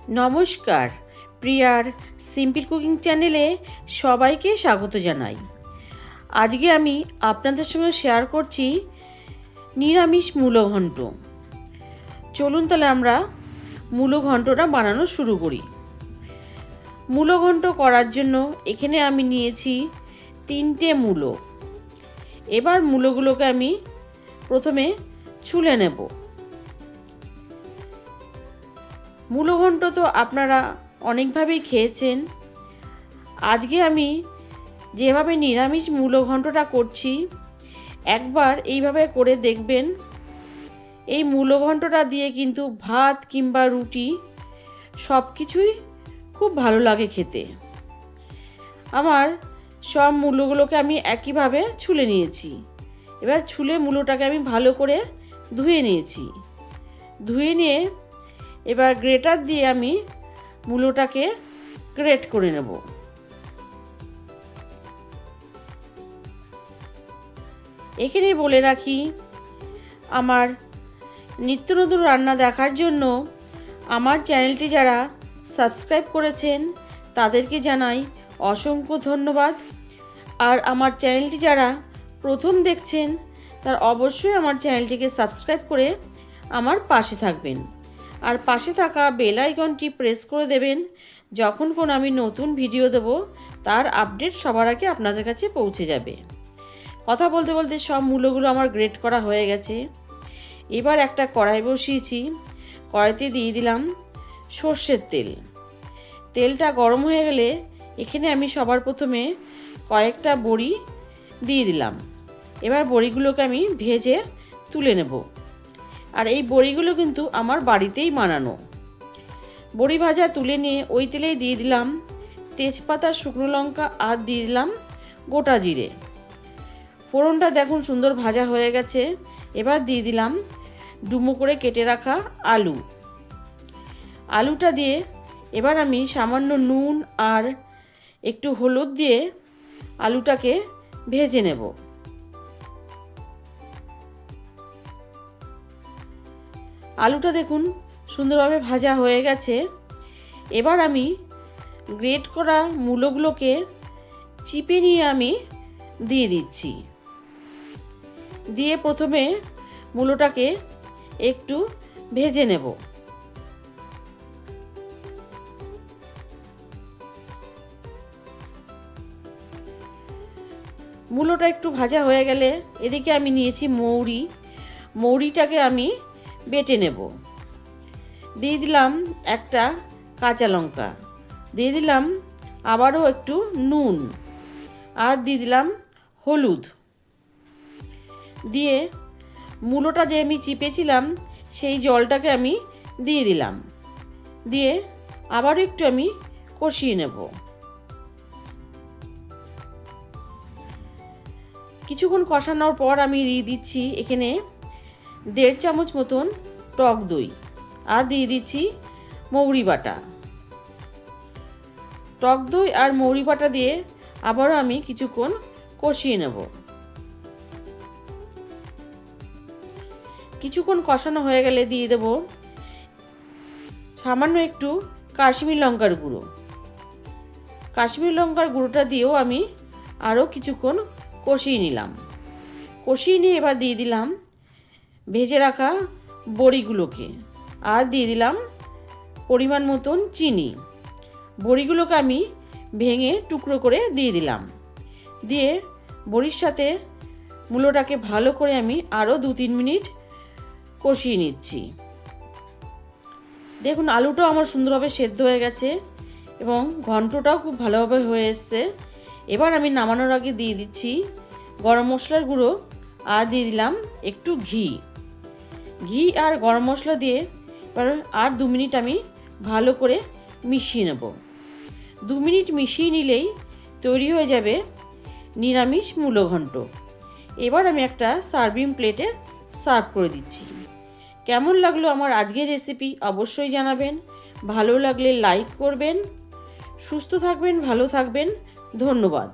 নমস্কার, প্রিয়ার simple cooking চ্যানেলে সবাইকে স্বাগত জানাই। আজকে আমি আপনাদের সঙ্গে শেয়ার করছি নিরামিষ মূলো ঘন্ট। চলুন তাহলে আমরা মূলো ঘন্টটা বানানো শুরু করি। মূলো ঘন্ট করার জন্য এখানে আমি নিয়েছি 3টে মূলো। এবার মূলোগুলোকে আমি প্রথমে ছুলে নেব। মূলো ঘন্ট তো আপনারা অনেকভাবেই খেয়েছেন। আজকে আমি যেভাবে নিরামিষ মূলো ঘন্টটা করছি, একবার এইভাবে করে দেখবেন। এই মূলো ঘন্টটা দিয়ে কিন্তু ভাত কিংবা রুটি সব কিছুই খুব ভালো লাগে খেতে। আমার সব মূলোগুলোকে আমি একইভাবে ছুলে নিয়েছি। এবার ছুলে মূলোটাকে আমি ভালো করে ধুয়ে নিয়েছি। ধুয়ে নিয়ে এবার গ্রেটার দিয়ে আমি মূলোটাকে গ্রেট করে নেব। এখানে বলে রাখি, আমার নিত্য নতুন রান্না দেখার জন্য আমার চ্যানেলটি যারা সাবস্ক্রাইব করেছেন তাদেরকে জানাই অসংখ্য ধন্যবাদ। আর আমার চ্যানেলটি যারা প্রথম দেখছেন তার অবশ্যই আমার চ্যানেলটিকে সাবস্ক্রাইব করে আমার পাশে থাকবেন। আর পাশে থাকা বেল আইকনটি প্রেস করে দেবেন। যখন কোনো আমি নতুন ভিডিও দেব তার আপডেট সবার আগে আপনাদের কাছে পৌঁছে যাবে। কথা বলতে বলতে সব মূলোগুলো আমার গ্রেট করা হয়ে গেছে। এবার একটা কড়াই বসিয়েছি। কড়াইতে দিয়ে দিলাম সর্ষের তেল। তেলটা গরম হয়ে গেলে এখানে আমি সবার প্রথমে কয়েকটা বড়ি দিয়ে দিলাম। এবার বড়িগুলোকে আমি ভেজে তুলে নেব। আর এই বড়িগুলো কিন্তু আমার বাড়িতেই বানানো। বড়ি ভাজা তুলে নিয়ে ওই তেলেই দিয়ে দিলাম তেজপাতা, শুকনো লঙ্কা আর দিয়ে দিলাম গোটা জিরে। ফোড়নটা দেখুন সুন্দর ভাজা হয়ে গেছে। এবার দিয়ে দিলাম ডুমো করে কেটে রাখা আলু। আলুটা দিয়ে এবার আমি সামান্য নুন আর একটু হলুদ দিয়ে আলুটাকে ভেজে নেব। আলুটা দেখুন সুন্দরভাবে ভাজা হয়ে গেছে। এবার আমি গ্রেট করা মূলোগুলোকে চিপে নিয়ে আমি দিয়ে দিচ্ছি। দিয়ে প্রথমে মূলোটাকে একটু ভেজে নেব। মূলোটা একটু ভাজা হয়ে গেলে এদিকে আমি নিয়েছি মৌরি। মৌরিটাকে আমি বেটে নেব। দিয়ে দিলাম একটা কাঁচা লঙ্কা, দিয়ে দিলাম আবারও একটু নুন আর দিয়ে দিলাম হলুদ। দিয়ে মূলোটা যে আমি চিপেছিলাম সেই জলটাকে আমি দিয়ে দিলাম। দিয়ে আবারও একটু আমি কষিয়ে নেব। কিছুক্ষণ কষানোর পর আমি দিয়ে দিচ্ছি এখানে 1.5 চামচ মতন টক দই আর দিয়ে দিচ্ছি মৌরি বাটা। টক দই আর মৌরি বাটা দিয়ে আবারও আমি কিছুক্ষণ কষিয়ে নেব। কিছুক্ষণ কষানো হয়ে গেলে দিয়ে দেব সামান্য একটু কাশ্মীর লঙ্কার গুঁড়ো। কাশ্মীর লঙ্কার গুঁড়োটা দিয়েও আমি আরও কিছুক্ষণ কষিয়ে নিলাম। কষিয়ে নিয়ে এবার দিয়ে দিলাম ভেজে রাখা বড়িগুলোকে আর দিয়ে দিলাম পরিমাণ মতন চিনি। বড়িগুলোকে আমি ভেঙে টুকরো করে দিয়ে দিলাম। দিয়ে বড়ির সাথে মূলোটাকে ভালো করে আমি আরও 2-3 মিনিট কষিয়ে নিচ্ছি। দেখুন আলুটাও আমার সুন্দরভাবে সেদ্ধ হয়ে গেছে এবং ঘন্টটাও খুব ভালোভাবে হয়ে এসছে। এবার আমি নামানোর আগে দিয়ে দিচ্ছি গরম মশলার গুঁড়ো আর দিয়ে দিলাম একটু ঘি। ঘি আর গরম মশলা দিয়ে এবার আর 2 মিনিট আমি ভালো করে মিশিয়ে নেব। 2 মিনিট মিশিয়ে নিলেই তৈরি হয়ে যাবে নিরামিষ মূলো ঘন্ট। এবার আমি একটা সার্ভিং প্লেটে সার্ভ করে দিচ্ছি। কেমন লাগলো আমার আজকের রেসিপি অবশ্যই জানাবেন। ভালো লাগলে লাইক করবেন। সুস্থ থাকবেন, ভালো থাকবেন। ধন্যবাদ।